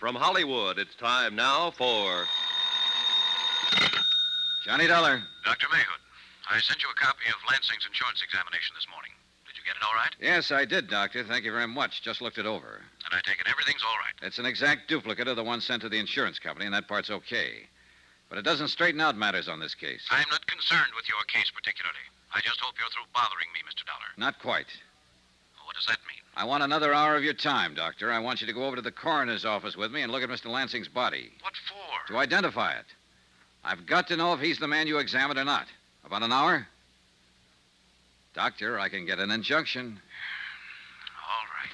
From Hollywood, it's time now for... Johnny Dollar. Dr. Mayhood, I sent you a copy of Lansing's insurance examination this morning. Did you get it all right? Yes, I did, Doctor. Thank you very much. Just looked it over. And I take it everything's all right. It's an exact duplicate of the one sent to the insurance company, and that part's okay. But it doesn't straighten out matters on this case. I'm not concerned with your case particularly. I just hope you're through bothering me, Mr. Dollar. Not quite. What does that mean? I want another hour of your time, Doctor. I want you to go over to the coroner's office with me and look at Mr. Lansing's body. What for? To identify it. I've got to know if he's the man you examined or not. About an hour? Doctor, I can get an injunction. All right.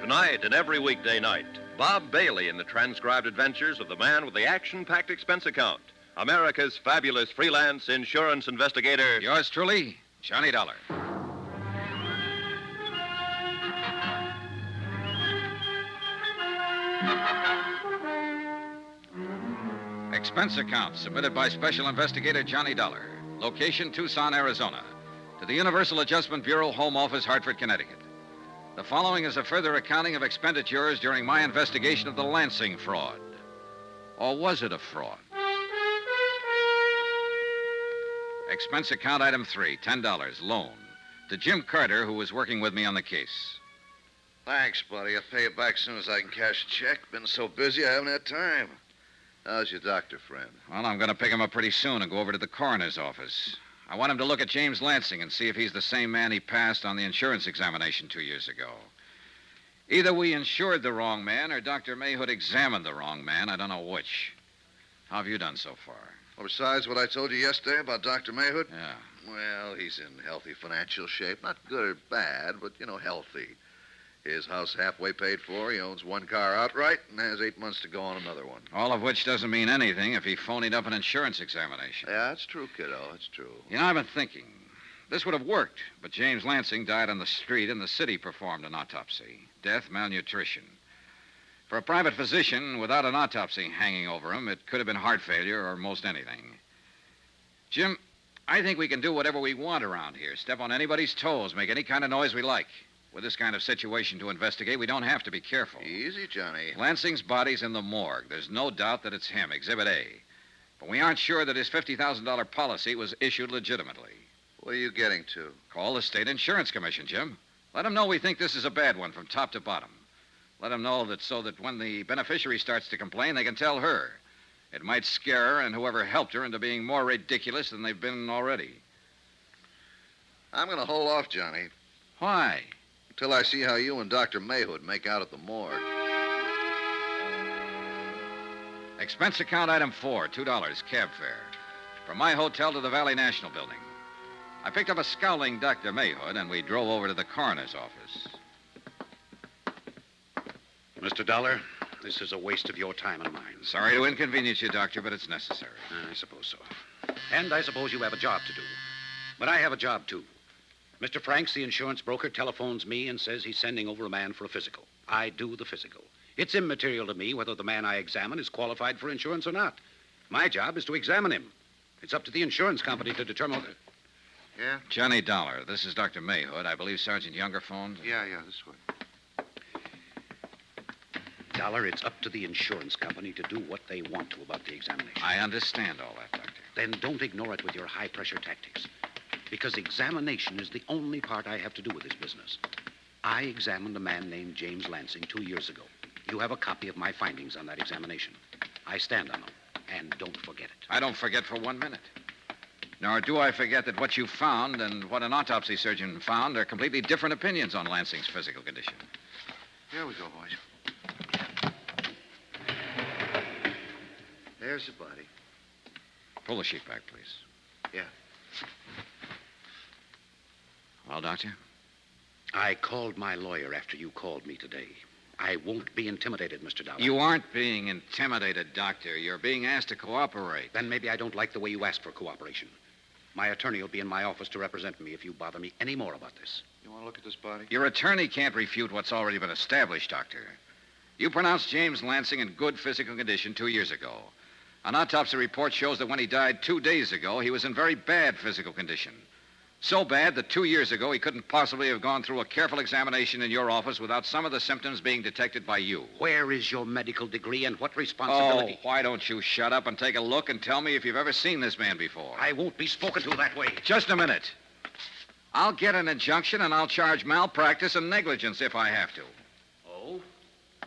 Tonight and every weekday night, Bob Bailey in the transcribed adventures of the man with the action-packed expense account, America's fabulous freelance insurance investigator. Yours truly, Johnny Dollar. Expense account submitted by Special Investigator Johnny Dollar. Location, Tucson, Arizona. To the Universal Adjustment Bureau, Home Office, Hartford, Connecticut. The following is a further accounting of expenditures during my investigation of the Lansing fraud. Or was it a fraud? Expense account item 3, $10, loan. To Jim Carter, who was working with me on the case. Thanks, buddy. I'll pay you back as soon as I can cash a check. Been so busy, I haven't had time. How's your doctor friend? Well, I'm going to pick him up pretty soon and go over to the coroner's office. I want him to look at James Lansing and see if he's the same man he passed on the insurance examination 2 years ago. Either we insured the wrong man or Dr. Mayhood examined the wrong man. I don't know which. How have you done so far? Well, besides what I told you yesterday about Dr. Mayhood? Yeah. Well, he's in healthy financial shape. Not good or bad, but, healthy. His house halfway paid for. He owns one car outright and has 8 months to go on another one. All of which doesn't mean anything if he phonied up an insurance examination. Yeah, that's true, kiddo. That's true. I've been thinking. This would have worked, but James Lansing died on the street and the city performed an autopsy. Death, malnutrition. For a private physician, without an autopsy hanging over him, it could have been heart failure or most anything. Jim, I think we can do whatever we want around here. Step on anybody's toes, make any kind of noise we like. With this kind of situation to investigate, we don't have to be careful. Easy, Johnny. Lansing's body's in the morgue. There's no doubt that it's him, Exhibit A. But we aren't sure that his $50,000 policy was issued legitimately. What are you getting to? Call the State Insurance Commission, Jim. Let them know we think this is a bad one from top to bottom. Let them know that so that when the beneficiary starts to complain, they can tell her. It might scare her and whoever helped her into being more ridiculous than they've been already. I'm going to hold off, Johnny. Why? Until I see how you and Dr. Mayhood make out at the morgue. Expense account item 4, $2, cab fare. From my hotel to the Valley National Building. I picked up a scowling Dr. Mayhood, and we drove over to the coroner's office. Mr. Dollar, this is a waste of your time and mine. Sorry to inconvenience you, Doctor, but it's necessary. I suppose so. And I suppose you have a job to do. But I have a job, too. Mr. Franks, the insurance broker, telephones me and says he's sending over a man for a physical. I do the physical. It's immaterial to me whether the man I examine is qualified for insurance or not. My job is to examine him. It's up to the insurance company to determine... Yeah? Johnny Dollar, this is Dr. Mayhood. I believe Sergeant Younger phoned. Yeah, this way. Dollar, it's up to the insurance company to do what they want to about the examination. I understand all that, Doctor. Then don't ignore it with your high-pressure tactics. Because examination is the only part I have to do with this business. I examined a man named James Lansing 2 years ago. You have a copy of my findings on that examination. I stand on them. And don't forget it. I don't forget for 1 minute. Nor do I forget that what you found and what an autopsy surgeon found are completely different opinions on Lansing's physical condition. Here we go, boys. There's the body. Pull the sheet back, please. Yeah. Well, Doctor? I called my lawyer after you called me today. I won't be intimidated, Mr. Dollar. You aren't being intimidated, Doctor. You're being asked to cooperate. Then maybe I don't like the way you asked for cooperation. My attorney will be in my office to represent me if you bother me any more about this. You want to look at this body? Your attorney can't refute what's already been established, Doctor. You pronounced James Lansing in good physical condition 2 years ago. An autopsy report shows that when he died 2 days ago, he was in very bad physical condition. So bad that 2 years ago he couldn't possibly have gone through a careful examination in your office without some of the symptoms being detected by you. Where is your medical degree and what Oh, responsibility? why don't you shut up and take a look and tell me if you've ever seen this man before? I won't be spoken to that way. Just a minute. I'll get an injunction and I'll charge malpractice and negligence if I have to. Oh?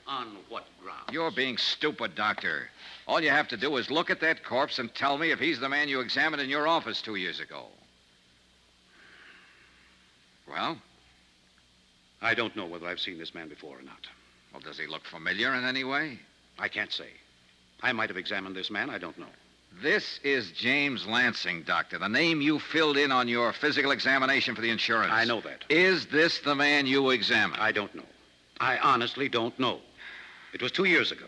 On what grounds? You're being stupid, Doctor. All you have to do is look at that corpse and tell me if he's the man you examined in your office 2 years ago. Well? I don't know whether I've seen this man before or not. Well, does he look familiar in any way? I can't say. I might have examined this man. I don't know. This is James Lansing, Doctor, the name you filled in on your physical examination for the insurance. I know that. Is this the man you examined? I don't know. I honestly don't know. It was 2 years ago.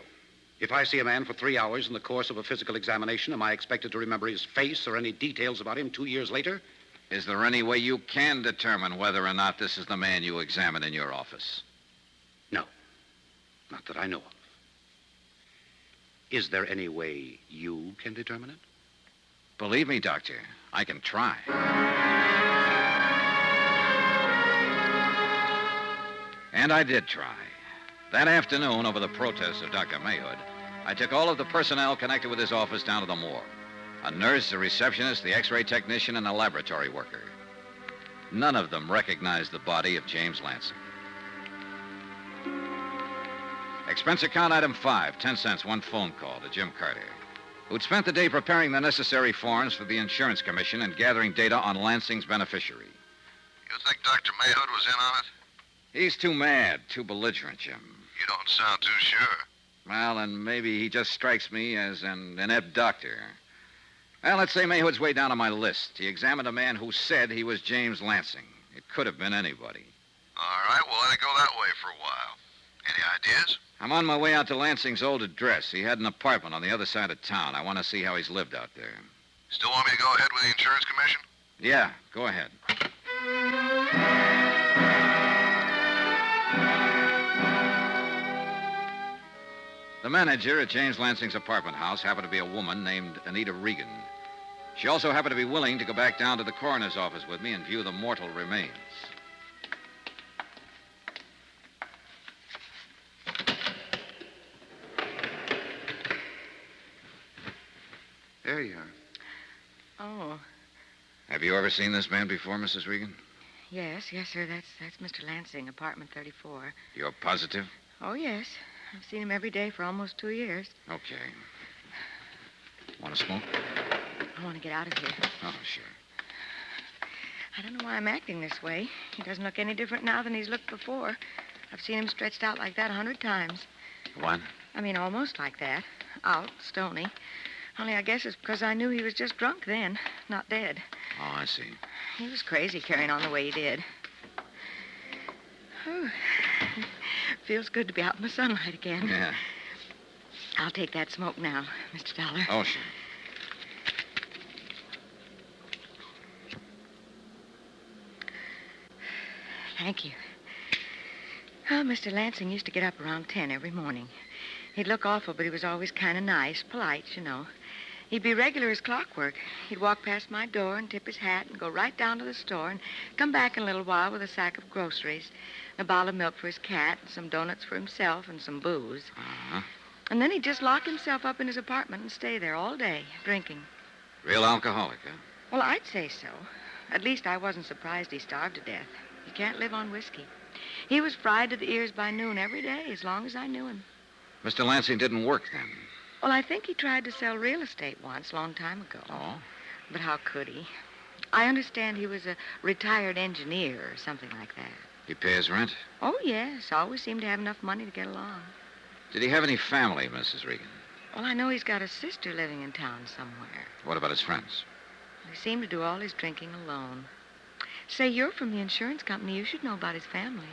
If I see a man for 3 hours in the course of a physical examination, am I expected to remember his face or any details about him 2 years later? Is there any way you can determine whether or not this is the man you examined in your office? No. Not that I know of. Is there any way you can determine it? Believe me, Doctor, I can try. And I did try. That afternoon, over the protest of Dr. Mayhood, I took all of the personnel connected with his office down to the morgue. A nurse, a receptionist, the x-ray technician, and a laboratory worker. None of them recognized the body of James Lansing. Expense account item 5, 10 cents, one phone call to Jim Carter, who'd spent the day preparing the necessary forms for the Insurance Commission and gathering data on Lansing's beneficiary. You think Dr. Mayhood was in on it? He's too mad, too belligerent, Jim. You don't sound too sure. Well, and maybe he just strikes me as an inept doctor. Well, let's say Mayhood's way down on my list. He examined a man who said he was James Lansing. It could have been anybody. All right, we'll let it go that way for a while. Any ideas? I'm on my way out to Lansing's old address. He had an apartment on the other side of town. I want to see how he's lived out there. Still want me to go ahead with the Insurance Commission? Yeah, go ahead. The manager at James Lansing's apartment house happened to be a woman named Anita Regan. She also happened to be willing to go back down to the coroner's office with me and view the mortal remains. There you are. Oh, Have you ever seen this man before, Mrs. Regan? yes, sir. That's Mr. Lansing, apartment 34. You're positive? Oh, yes. I've seen him every day for almost 2 years. Okay. Want to smoke? I want to get out of here. Oh, sure. I don't know why I'm acting this way. He doesn't look any different now than he's looked before. I've seen him stretched out like that 100 times. What? I mean, almost like that. Out, stony. Only I guess it's because I knew he was just drunk then, not dead. Oh, I see. He was crazy carrying on the way he did. Whew. Feels good to be out in the sunlight again. Yeah. I'll take that smoke now, Mr. Dollar. Oh, sure. Thank you. Oh, Mr. Lansing used to get up around 10 every morning. He'd look awful, but he was always kind of nice, polite, you know. He'd be regular as clockwork. He'd walk past my door and tip his hat and go right down to the store and come back in a little while with a sack of groceries, a bottle of milk for his cat, and some donuts for himself, and some booze. Uh-huh. And then he'd just lock himself up in his apartment and stay there all day, drinking. Real alcoholic, huh? Well, I'd say so. At least I wasn't surprised he starved to death. You can't live on whiskey. He was fried to the ears by noon every day, as long as I knew him. Mr. Lansing didn't work then. Well, I think he tried to sell real estate once, a long time ago. Oh? But how could he? I understand he was a retired engineer or something like that. He pay his rent? Oh, yes. Always seemed to have enough money to get along. Did he have any family, Mrs. Regan? Well, I know he's got a sister living in town somewhere. What about his friends? He seemed to do all his drinking alone. Say, you're from the insurance company. You should know about his family.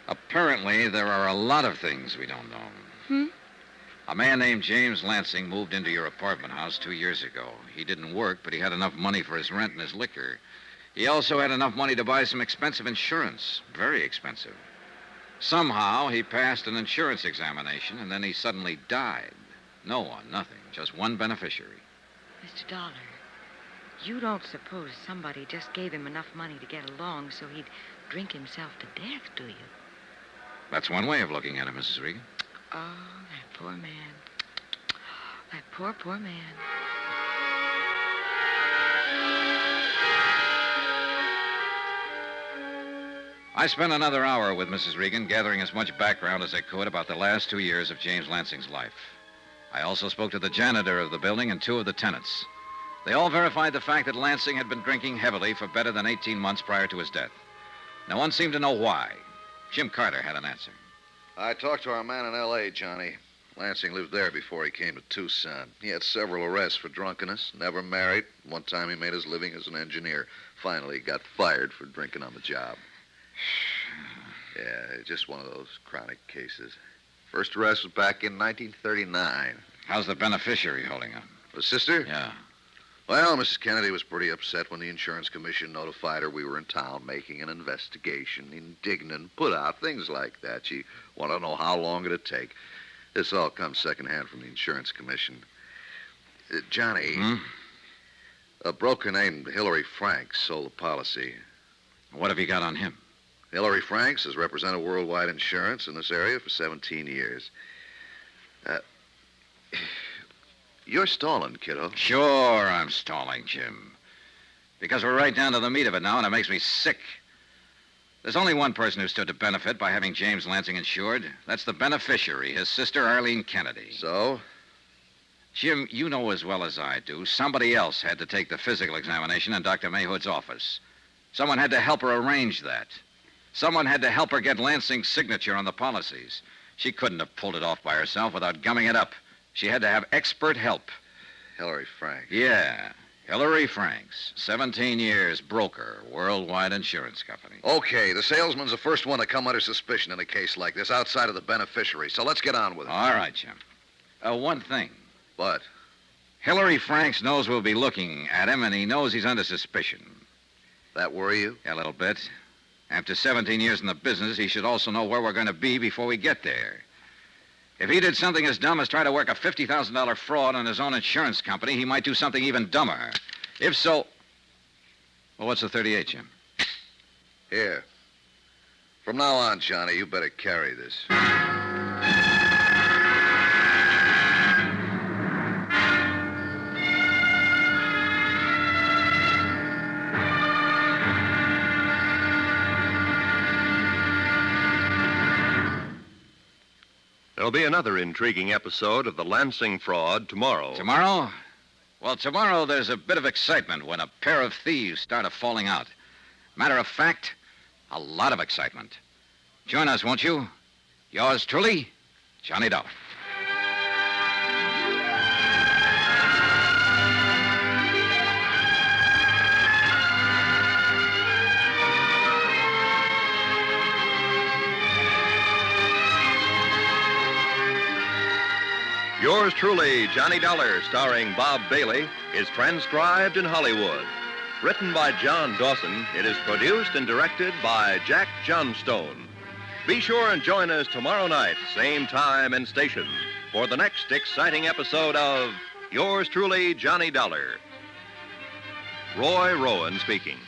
Apparently, there are a lot of things we don't know. Hmm? A man named James Lansing moved into your apartment house 2 years ago. He didn't work, but he had enough money for his rent and his liquor. He also had enough money to buy some expensive insurance. Very expensive. Somehow, he passed an insurance examination, and then he suddenly died. No one, nothing. Just one beneficiary. Mr. Dollar, You don't suppose somebody just gave him enough money to get along so he'd drink himself to death, do you? That's one way of looking at it, Mrs. Regan. Oh, that poor man. That poor man. I spent another hour with Mrs. Regan, gathering as much background as I could about the last 2 years of James Lansing's life. I also spoke to the janitor of the building and 2 of the tenants. They all verified the fact that Lansing had been drinking heavily for better than 18 months prior to his death. No one seemed to know why. Jim Carter had an answer. I talked to our man in L.A., Johnny. Lansing lived there before he came to Tucson. He had several arrests for drunkenness, never married. One time he made his living as an engineer. Finally, he got fired for drinking on the job. Yeah, just one of those chronic cases. First arrest was back in 1939. How's the beneficiary holding up? The sister? Yeah. Well, Mrs. Kennedy was pretty upset when the insurance commission notified her we were in town making an investigation. Indignant, put out, things like that. She wanted to know how long it'd take. This all comes secondhand from the insurance commission. Johnny, a broker named Hillary Franks sold the policy. What have you got on him? Hillary Franks has represented Worldwide Insurance in this area for 17 years. You're stalling, kiddo. Sure, I'm stalling, Jim. Because we're right down to the meat of it now, and it makes me sick. There's only one person who stood to benefit by having James Lansing insured. That's the beneficiary, his sister, Arlene Kennedy. So? Jim, you know as well as I do, somebody else had to take the physical examination in Dr. Mayhood's office. Someone had to help her arrange that. Someone had to help her get Lansing's signature on the policies. She couldn't have pulled it off by herself without gumming it up. She had to have expert help. Hillary Franks. Yeah, Hillary Franks. 17 years, broker, Worldwide Insurance Company. Okay, the salesman's the first one to come under suspicion in a case like this, outside of the beneficiary. So let's get on with it. All right, Jim. One thing. What? Hillary Franks knows we'll be looking at him, and he knows he's under suspicion. That worry you? Yeah, a little bit. After 17 years in the business, he should also know where we're going to be before we get there. If he did something as dumb as try to work a $50,000 fraud on his own insurance company, he might do something even dumber. If so... Well, what's the 38, Jim? Here. From now on, Johnny, you better carry this. There'll be another intriguing episode of the Lansing fraud tomorrow. Tomorrow? Well, tomorrow there's a bit of excitement when a pair of thieves start falling out. Matter of fact, a lot of excitement. Join us, won't you? Yours truly, Johnny Dollar. Yours truly, Johnny Dollar, starring Bob Bailey, is transcribed in Hollywood. Written by John Dawson, it is produced and directed by Jack Johnstone. Be sure and join us tomorrow night, same time and station, for the next exciting episode of Yours truly, Johnny Dollar. Roy Rowan speaking.